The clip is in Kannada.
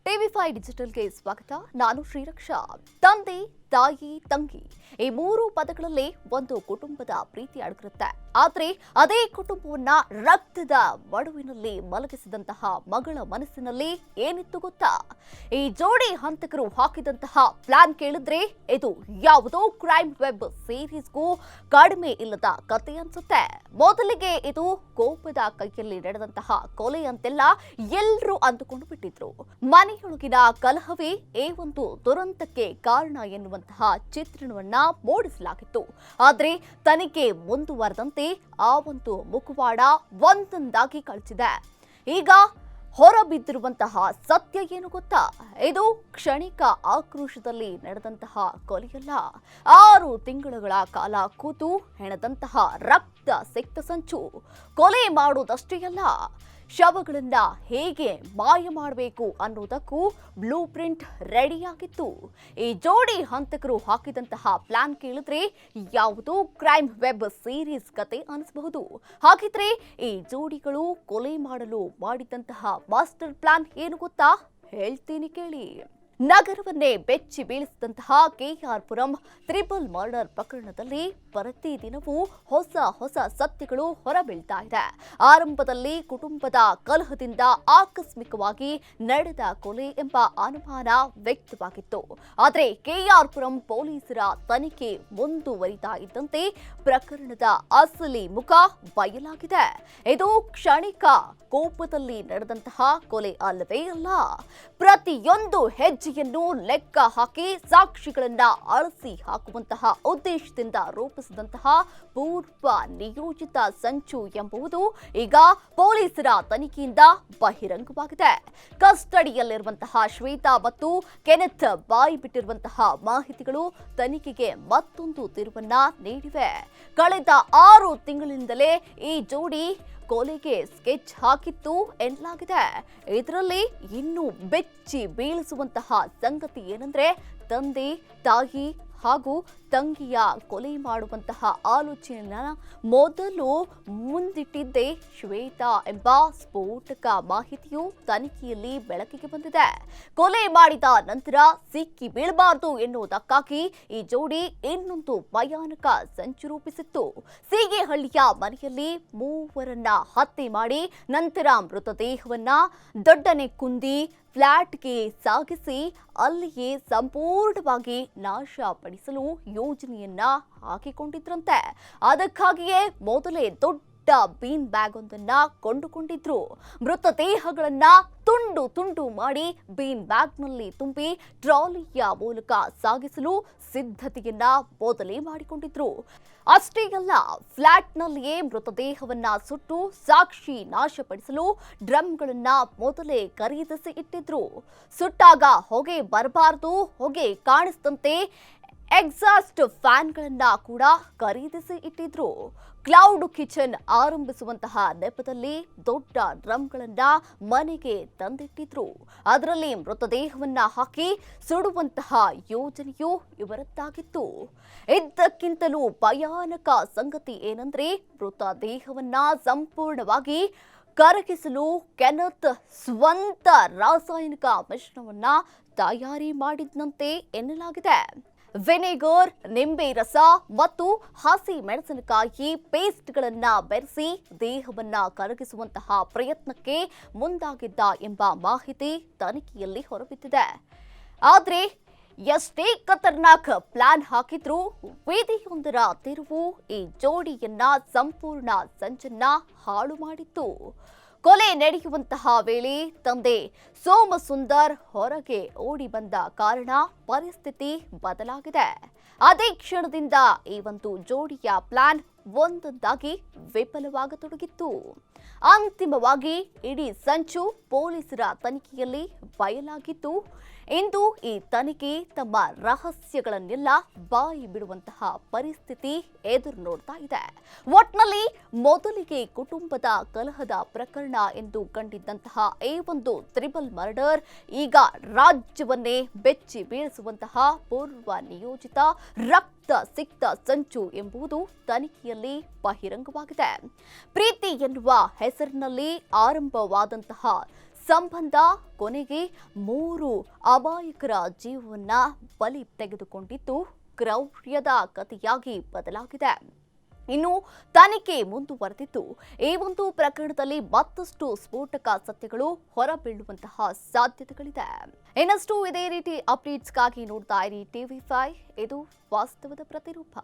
ಟಿವಿ5 ಡಿಜಿಟಲ್ಗೆ ಸ್ವಾಗತ. ನಾನು ಶ್ರೀರಕ್ಷಾ. ತಂದೆ, ತಾಯಿ, ತಂಗಿ ಈ ಮೂರು ಪದಗಳಲ್ಲಿ ಒಂದು ಕುಟುಂಬದ ಪ್ರೀತಿ ಅಡಗಿರುತ್ತೆ. ಆದ್ರೆ ಅದೇ ಕುಟುಂಬವನ್ನ ರಕ್ತದ ಮಡುವಿನಲ್ಲಿ ಮಲಗಿಸಿದಂತಹ ಮಗಳ ಮನಸ್ಸಿನಲ್ಲಿ ಏನಿತ್ತು ಗೊತ್ತಾ? ಈ ಜೋಡಿ ಹಂತಕರು ಹಾಕಿದಂತಹ ಪ್ಲಾನ್ ಕೇಳಿದ್ರೆ ಇದು ಯಾವುದೋ ಕ್ರೈಮ್ ವೆಬ್ ಸೀರೀಸ್ಗೂ ಕಡಿಮೆ ಇಲ್ಲದ ಕತೆ ಅನ್ಸುತ್ತೆ. ಮೊದಲಿಗೆ ಇದು ಕೋಪದ ಕೈಯಲ್ಲಿ ನಡೆದಂತಹ ಕೊಲೆ ಅಂತೆಲ್ಲ ಎಲ್ಲರೂ ಅಂದುಕೊಂಡು ಬಿಟ್ಟಿದ್ರು. ಮನೆಯೊಳಗಿನ ಕಲಹವೇ ಈ ಒಂದು ದುರಂತಕ್ಕೆ ಕಾರಣ ಎನ್ನುವಂತಹ ಚಿತ್ರಣವನ್ನ ಮೂಡಿಸಲಾಗಿತ್ತು. ಆದ್ರೆ ತನಿಖೆ ಮುಂದುವರೆದಂತೆ ಆ ಒಂದು ಮುಖವಾಡ ಒಂದೊಂದಾಗಿ ಕಳಚಿದೆ. ಈಗ ಹೊರಬಿದ್ದಿರುವಂತಹ ಸತ್ಯ ಏನು ಗೊತ್ತಾ? ಇದು ಕ್ಷಣಿಕ ಆಕ್ರೋಶದಲ್ಲಿ ನಡೆದಂತಹ ಕೊಲೆಯಲ್ಲ. 6 ತಿಂಗಳುಗಳ ಕಾಲ ಕೂತು ಹೆಣದಂತಹ ರಕ್ತ ಸಿಕ್ತ ಸಂಚು. ಕೊಲೆ ಮಾಡುವುದಷ್ಟೇ ಅಲ್ಲ, ಶವಗಳನ್ನ ಹೇಗೆ ಮಾಯ ಮಾಡಬೇಕು ಅನ್ನೋದಕ್ಕೂ ಬ್ಲೂ ಪ್ರಿಂಟ್ ರೆಡಿಯಾಗಿತ್ತು. ಈ ಜೋಡಿ ಹಂತಕರು ಹಾಕಿದಂತಹ ಪ್ಲಾನ್ ಕೇಳಿದ್ರೆ ಯಾವುದೋ ಕ್ರೈಮ್ ವೆಬ್ ಸೀರೀಸ್ ಕತೆ ಅನಿಸಬಹುದು. ಹಾಗಿದ್ರೆ ಈ ಜೋಡಿಗಳು ಕೊಲೆ ಮಾಡಲು ಮಾಡಿದಂತಹ ಮಾಸ್ಟರ್ ಪ್ಲಾನ್ ಏನು ಗೊತ್ತಾ? ಹೇಳ್ತೀನಿ ಕೇಳಿ. ನಗರವನ್ನೇ ಬೆಚ್ಚಿ ಬೀಳಿಸಿದಂತಹ ಕೆಆರ್ ಪುರಂ ಟ್ರಿಪಲ್ ಮರ್ಡರ್ ಪ್ರಕರಣದಲ್ಲಿ ಪ್ರತಿದಿನವೂ ಹೊಸ ಸತ್ಯಗಳು ಹೊರಬೀಳ್ತಾ ಇದೆ. ಆರಂಭದಲ್ಲಿ ಕುಟುಂಬದ ಕಲಹದಿಂದ ಆಕಸ್ಮಿಕವಾಗಿ ನಡೆದ ಕೊಲೆ ಎಂಬ ಅನುಮಾನ ವ್ಯಕ್ತವಾಗಿತ್ತು. ಆದರೆ ಕೆಆರ್ ಪುರಂ ಪೊಲೀಸರ ತನಿಖೆ ಮುಂದುವರಿತಾ ಇದ್ದಂತೆ ಪ್ರಕರಣದ ಅಸಲಿ ಮುಖ ಬಯಲಾಗಿದೆ. ಇದು ಕ್ಷಣಿಕ ಕೋಪದಲ್ಲಿ ನಡೆದಂತಹ ಕೊಲೆ ಅಲ್ಲವೇ ಅಲ್ಲ. ಪ್ರತಿಯೊಂದು ಹೆಜ್ಜೆಯನ್ನು ಲೆಕ್ಕ ಹಾಕಿ ಸಾಕ್ಷಿಗಳನ್ನ ಅಳಿಸಿ ಹಾಕುವಂತಹ ಉದ್ದೇಶದಿಂದ ರೂಪಿಸಿದಂತಹ ಪೂರ್ವ ನಿಯೋಜಿತ ಸಂಚು ಎಂಬುದು ಈಗ ಪೊಲೀಸರ ತನಿಖೆಯಿಂದ ಬಹಿರಂಗವಾಗಿದೆ. ಕಸ್ಟಡಿಯಲ್ಲಿರುವಂತಹ ಶ್ವೇತಾ ಮತ್ತು ಕೆನೆತ್ ಬಾಯಿ ಬಿಟ್ಟಿರುವಂತಹ ಮಾಹಿತಿಗಳು ತನಿಖೆಗೆ ಮತ್ತೊಂದು ತಿರುವನ್ನ ನೀಡಿವೆ. ಕಳೆದ 6 ತಿಂಗಳಿಂದಲೇ ಈ ಜೋಡಿ ಕೊಲೆಗೆ ಸ್ಕೆಚ್ ಹಾಕಿತ್ತು ಎನ್ನಲಾಗಿದೆ. ಇದರಲ್ಲಿ ಇನ್ನೂ ಬೆಚ್ಚಿ ಬೀಳಿಸುವಂತಹ ಸಂಗತಿ ಏನಂದ್ರೆ, ತಂದೆ, ತಾಯಿ ಹಾಗೂ ತಂಗಿಯ ಕೊಲೆ ಮಾಡುವಂತಹ ಆಲೋಚನೆಯನ್ನ ಮೊದಲು ಮುಂದಿಟ್ಟಿದ್ದೇ ಶ್ವೇತಾ ಎಂಬ ಸ್ಫೋಟಕ ಮಾಹಿತಿಯು ತನಿಖೆಯಲ್ಲಿ ಬೆಳಕಿಗೆ ಬಂದಿದೆ. ಕೊಲೆ ಮಾಡಿದ ನಂತರ ಸಿಕ್ಕಿ ಬೀಳಬಾರದು ಎನ್ನುವುದಕ್ಕಾಗಿ ಈ ಜೋಡಿ ಇನ್ನೊಂದು ಭಯಾನಕ ಸಂಚು ರೂಪಿಸಿತ್ತು. ಸೀಗೆಹಳ್ಳಿಯ ಮನೆಯಲ್ಲಿ 3 ಹತ್ಯೆ ಮಾಡಿ ನಂತರ ಮೃತದೇಹವನ್ನ ದೊಡ್ಡನೆಕ್ಕುಂದಿ ಫ್ಲಾಟ್ಗೆ ಸಾಗಿಸಿ ಅಲ್ಲಿಯೇ ಸಂಪೂರ್ಣವಾಗಿ ನಾಶಪಡಿಸಲು ಯೋಜನೆಯನ್ನ ಹಾಕಿಕೊಂಡಿದ್ರಂತೆ. ಅದಕ್ಕಾಗಿಯೇ ಮೊದಲೇ ದೊಡ್ಡ ಬೀನ್ ಬ್ಯಾಗ್ ಒಂದನ್ನ ಕೊಂಡುಕೊಂಡಿದ್ರು. ಮೃತದೇಹಗಳನ್ನ ತುಂಡು ತುಂಡು ಮಾಡಿ ಬೀನ್ ಬ್ಯಾಗ್ನಲ್ಲಿ ತುಂಬಿ ಟ್ರಾಲಿಯ ಮೂಲಕ ಸಾಗಿಸಲು ಸಿದ್ಧತೆಯನ್ನ ಮೊದಲೇ ಮಾಡಿಕೊಂಡಿದ್ರು. ಅಷ್ಟೇ ಅಲ್ಲ, ಫ್ಲಾಟ್ನಲ್ಲಿಯೇ ಮೃತದೇಹವನ್ನ ಸುಟ್ಟು ಸಾಕ್ಷಿ ನಾಶಪಡಿಸಲು ಡ್ರಮ್ಗಳನ್ನ ಮೊದಲೇ ಖರೀದಿಸಿ ಇಟ್ಟಿದ್ರು. ಸುಟ್ಟಾಗ ಹೊಗೆ ಬರಬಾರದು, ಹೊಗೆ ಕಾಣಿಸಿದಂತೆ ಎಕ್ಸಾಸ್ಟ್ ಫ್ಯಾನ್ಗಳನ್ನ ಕೂಡ ಖರೀದಿಸಿ ಇಟ್ಟಿದ್ರು. ಕ್ಲೌಡ್ ಕಿಚನ್ ಆರಂಭಿಸುವಂತಹ ನೆಪದಲ್ಲಿ ದೊಡ್ಡ ಡ್ರಮ್ಗಳನ್ನ ಮನೆಗೆ ತಂದಿಟ್ಟಿದ್ರು. ಅದರಲ್ಲಿ ಮೃತದೇಹವನ್ನ ಹಾಕಿ ಸುಡುವಂತಹ ಯೋಜನೆಯು ಇವರದ್ದಾಗಿತ್ತು. ಇದಕ್ಕಿಂತಲೂ ಭಯಾನಕ ಸಂಗತಿ ಏನಂದ್ರೆ, ಮೃತದೇಹವನ್ನ ಸಂಪೂರ್ಣವಾಗಿ ಕರಗಿಸಲು ಕೆನೆತ್ ಸ್ವಂತ ರಾಸಾಯನಿಕ ಮಿಶ್ರಣವನ್ನ ತಯಾರಿ ಮಾಡಿದ್ನಂತೆ ಎನ್ನಲಾಗಿದೆ. ವಿನೆಗರ್, ನಿಂಬೆ ರಸ ಮತ್ತು ಹಸಿ ಮೆಣಸಿನಕಾಯಿ ಪೇಸ್ಟ್ಗಳನ್ನ ಬೆರೆಸಿ ದೇಹವನ್ನ ಕರಗಿಸುವಂತಹ ಪ್ರಯತ್ನಕ್ಕೆ ಮುಂದಾಗಿದ್ದ ಎಂಬ ಮಾಹಿತಿ ತನಿಖೆಯಲ್ಲಿ ಹೊರಬಿದ್ದಿದೆ. ಆದ್ರೆ ಎಷ್ಟೇ ಖತರ್ನಾಕ್ ಪ್ಲಾನ್ ಹಾಕಿದ್ರೂ ವೇದಿಯೊಂದರ ತಿರುವು ಈ ಜೋಡಿಯನ್ನ ಸಂಪೂರ್ಣ ಸಂಚನ್ನ ಹಾಳು ಮಾಡಿತ್ತು. ಕೊಲೆ ನಡೆಯುವಂತಹ ವೇಳೆ ತಂದೆ ಸೋಮಸುಂದರ್ ಹೊರಗೆ ಓಡಿ ಬಂದ ಕಾರಣ ಪರಿಸ್ಥಿತಿ ಬದಲಾಗಿದೆ. ಅದೇ ಕ್ಷಣದಿಂದ ಈ ಒಂದು ಜೋಡಿಯ ಪ್ಲಾನ್ ಒಂದೊಂದಾಗಿ ವಿಫಲವಾಗತೊಡಗಿತ್ತು. ಅಂತಿಮವಾಗಿ ಇಡೀ ಸಂಚು ಪೊಲೀಸರ ತನಿಖೆಯಲ್ಲಿ ಬಯಲಾಗಿತ್ತು. ಇಂದು ಈ ತನಿಖೆ ತಮ್ಮ ರಹಸ್ಯಗಳನ್ನೆಲ್ಲ ಬಾಯಿ ಬಿಡುವಂತಹ ಪರಿಸ್ಥಿತಿ ಎದುರು ನೋಡ್ತಾ ಇದೆ. ಒಟ್ನಲ್ಲಿ ಮೊದಲಿಗೆ ಕುಟುಂಬದ ಕಲಹದ ಪ್ರಕರಣ ಎಂದು ಕಂಡಿದ್ದಂತಹ ಈ ಒಂದು ಟ್ರಿಪಲ್ ಮರ್ಡರ್ ಈಗ ರಾಜ್ಯವನ್ನೇ ಬೆಚ್ಚಿ ಬೀಳಿಸುವಂತಹ ಪೂರ್ವ ನಿಯೋಜಿತ ರಕ್ತ ಸಿಕ್ತ ಸಂಚು ಎಂಬುದು ತನಿಖೆಯಲ್ಲಿ ಬಹಿರಂಗವಾಗಿದೆ. ಪ್ರೀತಿ ಎನ್ನುವ ಹೆಸರಿನಲ್ಲಿ ಆರಂಭವಾದಂತಹ ಸಂಬಂಧ ಕೊನೆಗೆ 3 ಅಮಾಯಕರ ಜೀವವನ್ನ ಬಲಿ ತೆಗೆದುಕೊಂಡಿದ್ದು ಕ್ರೌರ್ಯದ ಕಥೆಯಾಗಿ ಬದಲಾಗಿದೆ. ಇನ್ನು ತನಿಖೆ ಮುಂದುವರೆದಿದ್ದು ಈ ಒಂದು ಪ್ರಕರಣದಲ್ಲಿ ಮತ್ತಷ್ಟು ಸ್ಫೋಟಕ ಸತ್ಯಗಳು ಹೊರಬೀಳುವಂತಹ ಸಾಧ್ಯತೆಗಳಿದೆ. ಇನ್ನಷ್ಟು ಇದೇ ರೀತಿ ಅಪ್ಡೇಟ್ಸ್ಗಾಗಿ ನೋಡ್ತಾ ಇರಿ TV5, ಇದು ವಾಸ್ತವದ ಪ್ರತಿರೂಪ.